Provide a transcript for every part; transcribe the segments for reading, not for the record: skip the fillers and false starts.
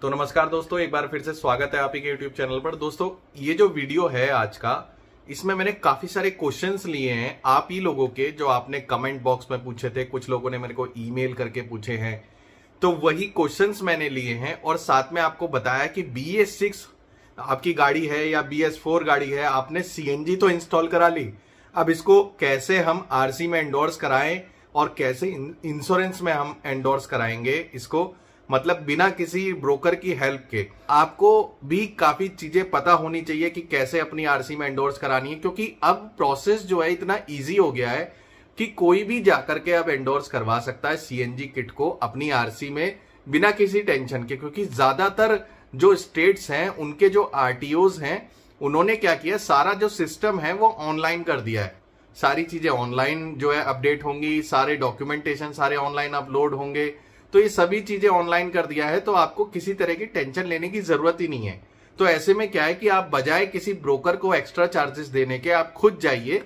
तो नमस्कार दोस्तों, एक बार फिर से स्वागत है आप ही के YouTube चैनल पर। दोस्तों, ये जो वीडियो है आज का, इसमें मैंने काफी सारे क्वेश्चंस लिए हैं आप ही लोगों के, जो आपने कमेंट बॉक्स में पूछे थे। कुछ लोगों ने मेरे को ईमेल करके पूछे हैं, तो वही क्वेश्चंस मैंने लिए हैं और साथ में आपको बताया कि BS6 आपकी गाड़ी है या BS4 गाड़ी है, आपने CNG तो इंस्टॉल करा ली, अब इसको कैसे हम RC में एंडोर्स कराएं और कैसे इंश्योरेंस में हम एंडोर्स कराएंगे इसको, मतलब बिना किसी ब्रोकर की हेल्प के। आपको भी काफी चीजें पता होनी चाहिए कि कैसे अपनी RC में एंडोर्स करानी है, क्योंकि अब प्रोसेस जो है इतना इजी हो गया है कि कोई भी जाकर के अब एंडोर्स करवा सकता है CNG किट को अपनी RC में बिना किसी टेंशन के। क्योंकि ज्यादातर जो स्टेट्स हैं उनके जो RTOs हैं, उन्होंने क्या किया, सारा जो सिस्टम है वो ऑनलाइन कर दिया है। सारी चीजें ऑनलाइन जो है अपडेट होंगी, सारे डॉक्यूमेंटेशन सारे ऑनलाइन अपलोड होंगे, तो ये सभी चीजें ऑनलाइन कर दिया है, तो आपको किसी तरह की टेंशन लेने की जरूरत ही नहीं है। तो ऐसे में क्या है कि आप बजाय किसी ब्रोकर को एक्स्ट्रा चार्जेस देने के, आप खुद जाइए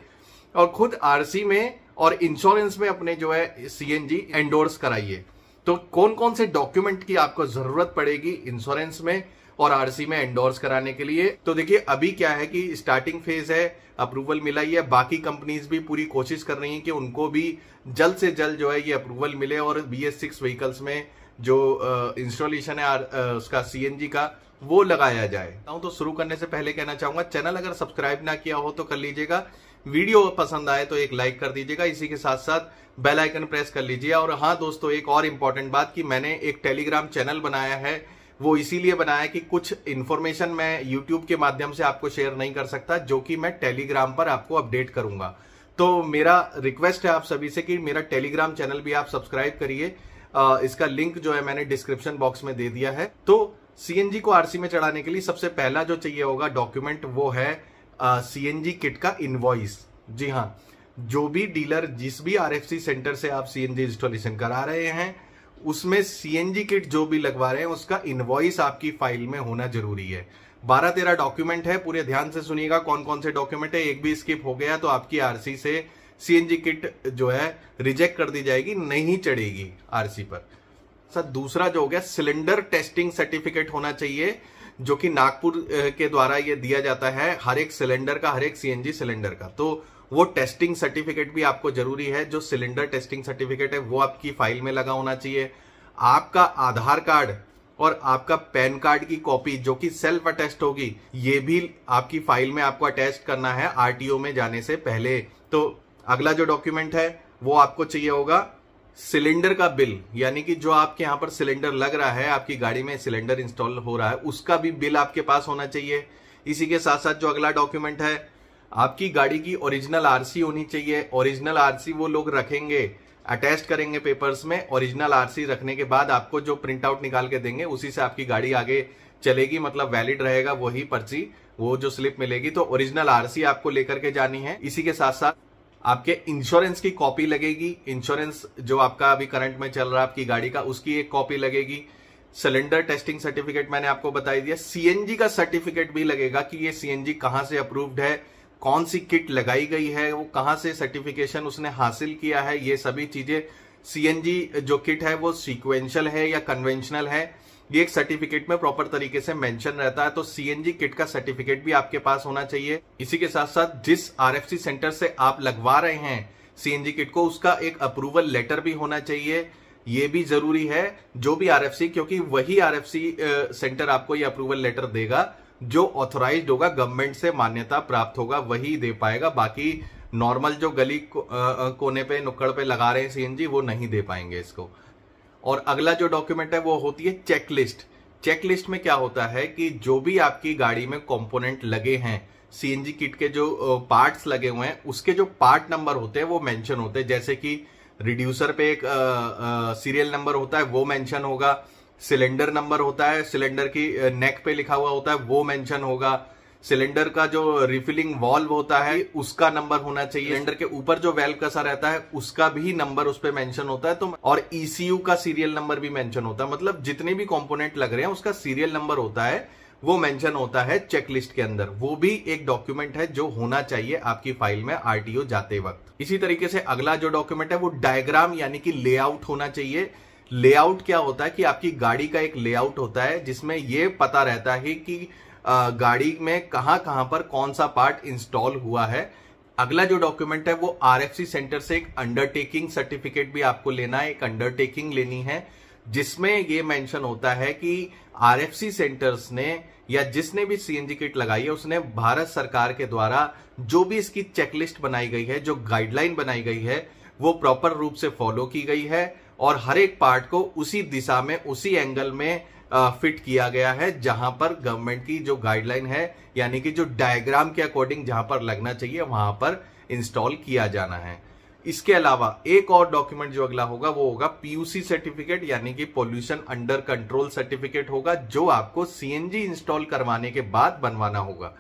और खुद RC में और इंश्योरेंस में अपने जो है CNG एंडोर्स कराइए। तो कौन कौन से डॉक्यूमेंट की आपको जरूरत पड़ेगी इंश्योरेंस में और RC में एंडोर्स कराने के लिए, तो देखिए अभी क्या है कि स्टार्टिंग फेज है, अप्रूवल मिला ही है। बाकी कंपनीज भी पूरी कोशिश कर रही हैं कि उनको भी जल्द से जल्द जो है ये अप्रूवल मिले और BS6 व्हीकल्स में जो इंस्टॉलेशन है उसका CNG का, वो लगाया जाए। तो शुरू करने से पहले कहना चाहूंगा, चैनल अगर सब्सक्राइब ना किया हो तो कर लीजिएगा, वीडियो पसंद आए तो एक लाइक कर दीजिएगा, इसी के साथ साथ बेल आइकन प्रेस कर लीजिए। और हाँ दोस्तों, एक और इम्पोर्टेंट बात कि मैंने एक टेलीग्राम चैनल बनाया है, वो इसीलिए बनाया कि कुछ इन्फॉर्मेशन मैं यूट्यूब के माध्यम से आपको शेयर नहीं कर सकता, जो कि मैं टेलीग्राम पर आपको अपडेट करूंगा। तो मेरा रिक्वेस्ट है आप सभी से कि मेरा टेलीग्राम चैनल भी आप सब्सक्राइब करिए। इसका लिंक जो है मैंने डिस्क्रिप्शन बॉक्स में दे दिया है। तो CNG को RC में चढ़ाने के लिए सबसे पहला जो चाहिए होगा डॉक्यूमेंट, वो है CNG किट का इनवॉइस। जी हाँ, जो भी डीलर जिस भी RFC सेंटर से आप CNG इंस्टॉलेशन करा रहे हैं, उसमें CNG किट जो भी लगवा रहे हैं उसका इनवॉइस आपकी फाइल में होना जरूरी है। 12-13 डॉक्यूमेंट है, पूरे ध्यान से सुनिएगा कौन कौन से डॉक्यूमेंट है। एक भी स्किप हो गया तो आपकी RC से CNG किट जो है रिजेक्ट कर दी जाएगी, नहीं चढ़ेगी RC पर। सर दूसरा जो हो गया, सिलेंडर टेस्टिंग सर्टिफिकेट होना चाहिए, जो कि नागपुर के द्वारा ये दिया जाता है हर एक सिलेंडर का, हर एक CNG सिलेंडर का। तो वो टेस्टिंग सर्टिफिकेट भी आपको जरूरी है। जो सिलेंडर टेस्टिंग सर्टिफिकेट है वो आपकी फाइल में लगा होना चाहिए। आपका आधार कार्ड और आपका पैन कार्ड की कॉपी जो कि सेल्फ अटेस्ट होगी, ये भी आपकी फाइल में आपको अटैच करना है RTO में जाने से पहले। तो अगला जो डॉक्यूमेंट है वो आपको चाहिए होगा सिलेंडर का बिल, यानी कि जो आपके यहाँ पर सिलेंडर लग रहा है, आपकी गाड़ी में सिलेंडर इंस्टॉल हो रहा है, उसका भी बिल आपके पास होना चाहिए। इसी के साथ साथ जो अगला डॉक्यूमेंट है, आपकी गाड़ी की ओरिजिनल RC होनी चाहिए। ओरिजिनल RC वो लोग रखेंगे, अटैच करेंगे पेपर्स में। ओरिजिनल RC रखने के बाद आपको जो प्रिंट आउट निकाल के देंगे, उसी से आपकी गाड़ी आगे चलेगी, मतलब वैलिड रहेगा वही पर्ची, वो जो स्लिप मिलेगी। तो ओरिजिनल RC आपको लेकर के जानी है। इसी के साथ साथ आपके इंश्योरेंस की कॉपी लगेगी। इंश्योरेंस जो आपका अभी करंट में चल रहा है आपकी गाड़ी का, उसकी एक कॉपी लगेगी। सिलेंडर टेस्टिंग सर्टिफिकेट मैंने आपको बता दिया। CNG का सर्टिफिकेट भी लगेगा कि ये CNG कहां से अप्रूव्ड है, कौन सी किट लगाई गई है, वो कहां से सर्टिफिकेशन उसने हासिल किया है। ये सभी चीजें, CNG जो किट है वो सीक्वेंशियल है या कन्वेंशनल है, ये एक सर्टिफिकेट में प्रॉपर तरीके से मेंशन रहता है। तो CNG किट का सर्टिफिकेट भी आपके पास होना चाहिए। इसी के साथ साथ जिस RFC सेंटर से आप लगवा रहे हैं CNG किट को, उसका एक अप्रूवल लेटर भी होना चाहिए। ये भी जरूरी है, जो भी RFC, क्योंकि वही RFC सेंटर आपको ये अप्रूवल लेटर देगा जो ऑथोराइज्ड होगा, गवर्नमेंट से मान्यता प्राप्त होगा, वही दे पाएगा। बाकी नॉर्मल जो गली कोने पे नुक्कड़ पे लगा रहे हैं CNG, वो नहीं दे पाएंगे इसको। और अगला जो डॉक्यूमेंट है वो होती है चेकलिस्ट। चेकलिस्ट में क्या होता है कि जो भी आपकी गाड़ी में कंपोनेंट लगे हैं, CNG किट के जो पार्ट्स लगे हुए हैं, उसके जो पार्ट नंबर होते हैं वो मेंशन होते हैं। जैसे कि रिड्यूसर पे एक सीरियल नंबर होता है, वो मेंशन होगा। सिलेंडर नंबर होता है, सिलेंडर की नेक पे लिखा हुआ होता है, वो मेंशन होगा। सिलेंडर का जो रिफिलिंग वाल्व होता है, उसका नंबर होना चाहिए। सिलेंडर के ऊपर जो वेल्व कसा रहता है, उसका भी नंबर उस पे मेंशन होता है। तो और ECU का सीरियल नंबर भी मेंशन होता है। मतलब जितने भी कंपोनेंट लग रहे हैं उसका सीरियल नंबर होता है, वो मेंशन होता है चेकलिस्ट के अंदर। वो भी एक डॉक्यूमेंट है जो होना चाहिए आपकी फाइल में RTO जाते वक्त। इसी तरीके से अगला जो डॉक्यूमेंट है वो डायग्राम यानी कि लेआउट होना चाहिए। लेआउट क्या होता है कि आपकी गाड़ी का एक लेआउट होता है जिसमें ये पता रहता है कि गाड़ी में कहां कहां पर कौन सा पार्ट इंस्टॉल हुआ है। अगला जो डॉक्यूमेंट है वो आरएफसी सेंटर से एक अंडरटेकिंग सर्टिफिकेट भी आपको लेना है, एक अंडरटेकिंग लेनी है जिसमें ये मेंशन होता है कि आरएफसी सेंटर्स ने या जिसने भी सीएनजी किट लगाई है उसने भारत सरकार के द्वारा जो भी इसकी चेकलिस्ट बनाई गई है, जो गाइडलाइन बनाई गई है, वो प्रॉपर रूप से फॉलो की गई है और हर एक पार्ट को उसी दिशा में, उसी एंगल में फिट किया गया है जहां पर गवर्नमेंट की जो गाइडलाइन है, यानी कि जो डायग्राम के अकॉर्डिंग जहां पर लगना चाहिए वहां पर इंस्टॉल किया जाना है। इसके अलावा एक और डॉक्यूमेंट जो अगला होगा वो होगा पीयूसी सर्टिफिकेट, यानी कि पोल्यूशन अंडर कंट्रोल सर्टिफिकेट होगा, जो आपको सीएनजी इंस्टॉल करवाने के बाद बनवाना होगा।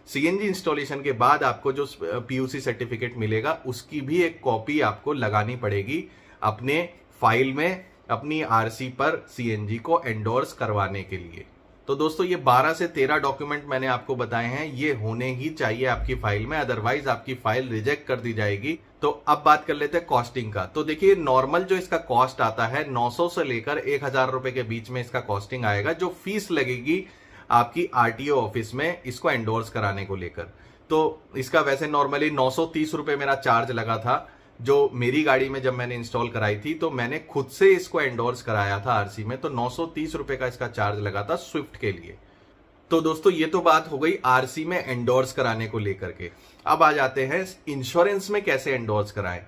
सीएनजी इंस्टॉलेशन के बाद आपको जो पीयूसी सर्टिफिकेट मिलेगा उसकी भी एक कॉपी आपको लगानी पड़ेगी अपने फाइल में, अपनी आरसी पर सीएनजी को एंडोर्स करवाने के लिए। तो दोस्तों ये 12 से 13 डॉक्यूमेंट मैंने आपको बताए हैं, ये होने ही चाहिए आपकी फाइल में, अदरवाइज आपकी फाइल रिजेक्ट कर दी जाएगी। तो अब बात कर लेते हैं कॉस्टिंग का। तो देखिए नॉर्मल जो इसका कॉस्ट आता है 900 से लेकर 1000 रुपए के बीच में इसका कॉस्टिंग आएगा, जो फीस लगेगी आपकी आरटीओ ऑफिस में इसको एंडोर्स कराने को लेकर। तो इसका वैसे नॉर्मली 930 रुपए मेरा चार्ज लगा था, जो मेरी गाड़ी में जब मैंने इंस्टॉल कराई थी तो मैंने खुद से इसको एंडोर्स कराया था आरसी में, तो 930 रुपए का इसका चार्ज लगा था स्विफ्ट के लिए। तो दोस्तों ये तो बात हो गई आरसी में एंडोर्स कराने को लेकर के। अब आ जाते हैं इंश्योरेंस में कैसे एंडोर्स कराएं।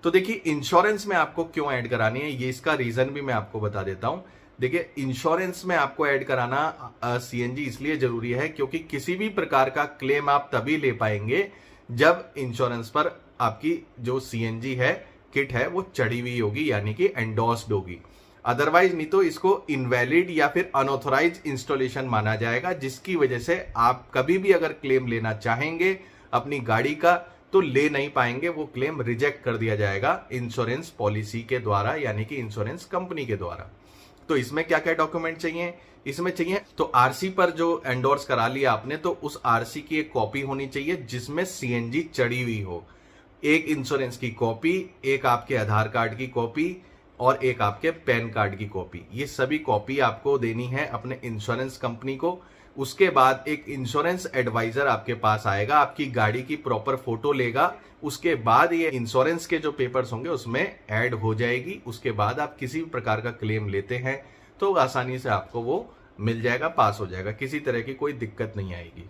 तो देखिए इंश्योरेंस में आपको क्यों ऐड करानी है, ये इसका रीजन भी मैं आपको बता देता हूं। देखिए इंश्योरेंस में आपको ऐड कराना सीएनजी इसलिए जरूरी है क्योंकि किसी भी प्रकार का क्लेम आप तभी ले पाएंगे जब इंश्योरेंस पर आपकी जो सीएनजी है किट है वो चढ़ी हुई होगी, यानी कि एंडोर्स्ड होगी। अदरवाइज नहीं तो इसको इनवैलिड या फिर अनऑथराइज इंस्टॉलेशन माना जाएगा, जिसकी वजह से आप कभी भी अगर क्लेम लेना चाहेंगे अपनी गाड़ी का तो ले नहीं पाएंगे, वो क्लेम रिजेक्ट कर दिया जाएगा इंश्योरेंस पॉलिसी के द्वारा, यानी कि इंश्योरेंस कंपनी के द्वारा। तो इसमें क्या क्या डॉक्यूमेंट चाहिए, इसमें चाहिए तो आरसी पर जो एंडोर्स करा लिया आपने तो उस आरसी की एक कॉपी होनी चाहिए जिसमें सीएनजी चढ़ी हुई हो, एक इंश्योरेंस की कॉपी, एक आपके आधार कार्ड की कॉपी और एक आपके पैन कार्ड की कॉपी। ये सभी कॉपी आपको देनी है अपने इंश्योरेंस कंपनी को। उसके बाद एक इंश्योरेंस एडवाइजर आपके पास आएगा, आपकी गाड़ी की प्रॉपर फोटो लेगा, उसके बाद ये इंश्योरेंस के जो पेपर्स होंगे उसमें ऐड हो जाएगी। उसके बाद आप किसी भी प्रकार का क्लेम लेते हैं तो आसानी से आपको वो मिल जाएगा, पास हो जाएगा, किसी तरह की कोई दिक्कत नहीं आएगी।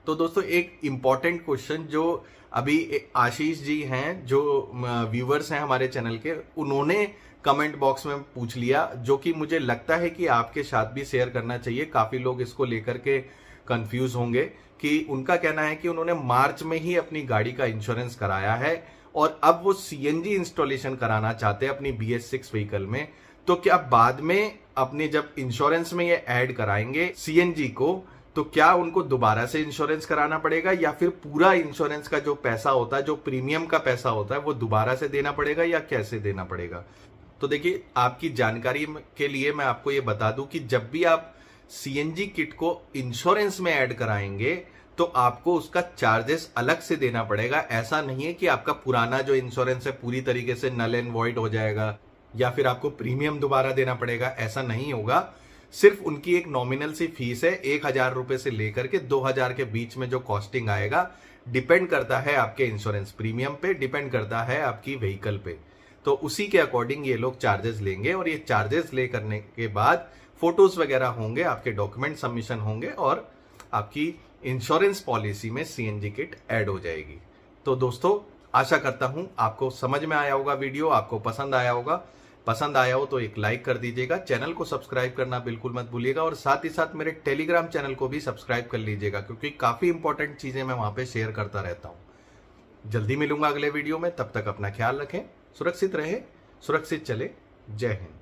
तो दोस्तों एक इंपॉर्टेंट क्वेश्चन जो अभी आशीष जी हैं, जो व्यूवर्स हैं हमारे चैनल के, उन्होंने कमेंट बॉक्स में पूछ लिया, जो कि मुझे लगता है कि आपके साथ भी शेयर करना चाहिए। काफी लोग इसको लेकर के कंफ्यूज होंगे कि उनका कहना है कि उन्होंने मार्च में ही अपनी गाड़ी का इंश्योरेंस कराया है और अब वो सीएनजी इंस्टॉलेशन कराना चाहते हैं अपनी BS6 व्हीकल में, तो क्या बाद में अपने जब इंश्योरेंस में ये ऐड कराएंगे सीएनजी को तो क्या उनको दोबारा से इंश्योरेंस कराना पड़ेगा या फिर पूरा इंश्योरेंस का जो पैसा होता है, जो प्रीमियम का पैसा होता है, वो दोबारा से देना पड़ेगा या कैसे देना पड़ेगा। तो देखिए आपकी जानकारी के लिए मैं आपको ये बता दूं कि जब भी आप सीएनजी किट को इंश्योरेंस में ऐड कराएंगे तो आपको उसका चार्जेस अलग से देना पड़ेगा। ऐसा नहीं है कि आपका पुराना जो इंश्योरेंस है पूरी तरीके से नल एंड वॉइड हो जाएगा या फिर आपको प्रीमियम दोबारा देना पड़ेगा, ऐसा नहीं होगा। सिर्फ उनकी एक नॉमिनल सी फीस है, 1000 रुपए से लेकर के 2000 के बीच में जो कॉस्टिंग आएगा, डिपेंड करता है आपके इंश्योरेंस प्रीमियम पे, डिपेंड करता है आपकी व्हीकल पे। तो उसी के अकॉर्डिंग ये लोग चार्जेस लेंगे और ये चार्जेस ले करने के बाद फोटोज वगैरह होंगे, आपके डॉक्यूमेंट सबमिशन होंगे और आपकी इंश्योरेंस पॉलिसी में सीएनजी किट ऐड हो जाएगी। तो दोस्तों आशा करता हूं आपको समझ में आया होगा वीडियो, आपको पसंद आया होगा। पसंद आया हो तो एक लाइक कर दीजिएगा, चैनल को सब्सक्राइब करना बिल्कुल मत भूलिएगा और साथ ही साथ मेरे टेलीग्राम चैनल को भी सब्सक्राइब कर लीजिएगा क्योंकि काफी इंपॉर्टेंट चीजें मैं वहां पे शेयर करता रहता हूं। जल्दी मिलूंगा अगले वीडियो में, तब तक अपना ख्याल रखें, सुरक्षित रहे, सुरक्षित चले। जय हिंद।